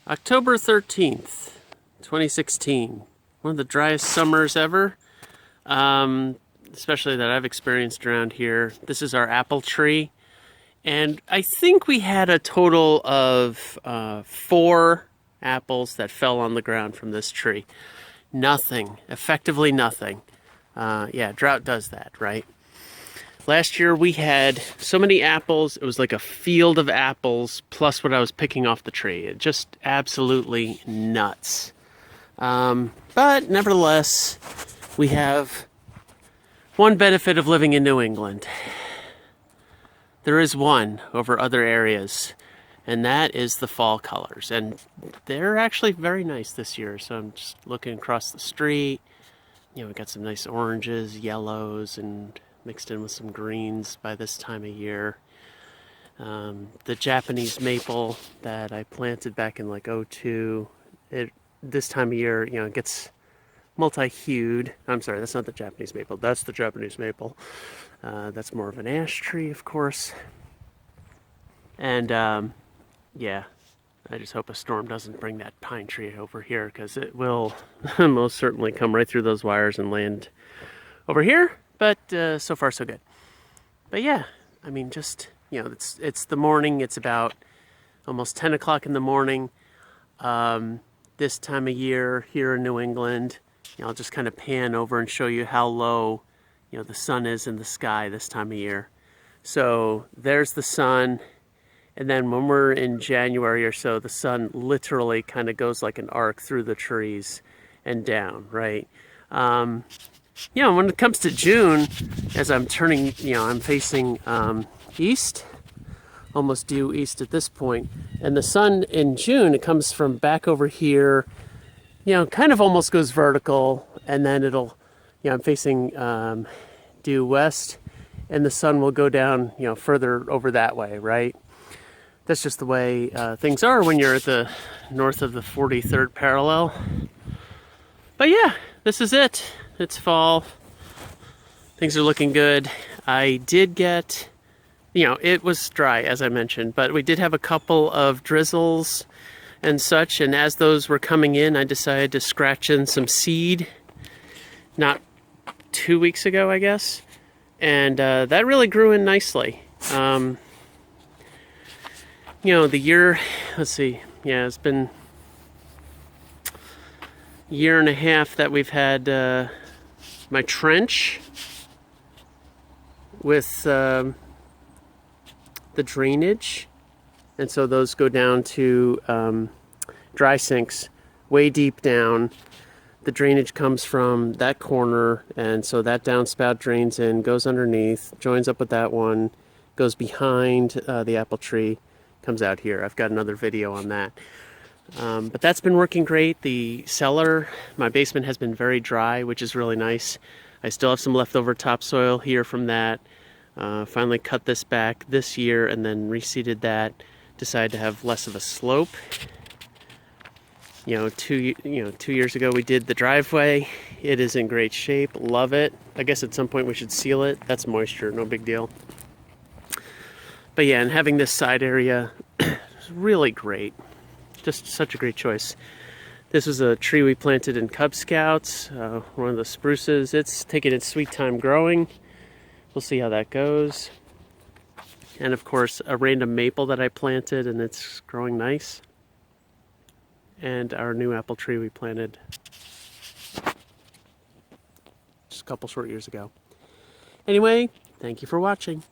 October 13th, 2016. One of the driest summers ever, especially that I've experienced around here. This is our apple tree, and I think we had a total of 4 apples that fell on the ground from this tree. Nothing, effectively nothing. Yeah, drought does that, right? Last year we had so many apples, it was like a field of apples plus what I was picking off the tree. It just absolutely nuts. But nevertheless, we have one benefit of living in New England. There is one over other areas, and that is the fall colors. And they're actually very nice this year. So I'm just looking across the street. You know, we got some nice oranges, yellows, and mixed in with some greens by this time of year. The Japanese maple that I planted back in like '02, this time of year, you know, it gets multi-hued. I'm sorry, that's not the Japanese maple. That's the Japanese maple. That's more of an ash tree, of course. And yeah, I just hope a storm doesn't bring that pine tree over here, because it will most certainly come right through those wires and land over here. But so far so good. But yeah, I mean, just, you know, it's the morning. It's about almost 10 o'clock in the morning. This time of year here in New England, you know, I'll just kind of pan over and show you how low, you know, the sun is in the sky this time of year. So there's the sun. And then when we're in January or so, the sun literally kind of goes like an arc through the trees and down, right? You know, when it comes to June, as I'm turning, you know, I'm facing east, almost due east at this point. And the sun in June, it comes from back over here, you know, kind of almost goes vertical. And then it'll, you know, I'm facing due west, and the sun will go down, you know, further over that way, right? That's just the way things are when you're at the north of the 43rd parallel. But yeah, this is it. It's fall. Things are looking good. I did get, you know, it was dry, as I mentioned, but we did have a couple of drizzles and such, and as those were coming in, I decided to scratch in some seed, not 2 weeks ago, I guess, and that really grew in nicely. You know, the year, let's see, yeah, it's been a year and a half that we've had my trench with the drainage, and so those go down to dry sinks way deep down. The drainage comes from that corner, and so that downspout drains in, goes underneath, joins up with that one, goes behind the apple tree, comes out here. I've got another video on that. But that's been working great. The cellar, my basement, has been very dry, which is really nice. I still have some leftover topsoil here from that. Finally cut this back this year and then reseeded that. Decided to have less of a slope. You know, 2 years ago we did the driveway. It is in great shape. Love it. I guess at some point we should seal it. That's moisture, no big deal. But yeah, and having this side area is really great. Just such a great choice. This was a tree we planted in Cub Scouts, one of the spruces. It's taking its sweet time growing. We'll see how that goes. And of course, a random maple that I planted, and it's growing nice. And our new apple tree we planted just a couple short years ago. Anyway, thank you for watching.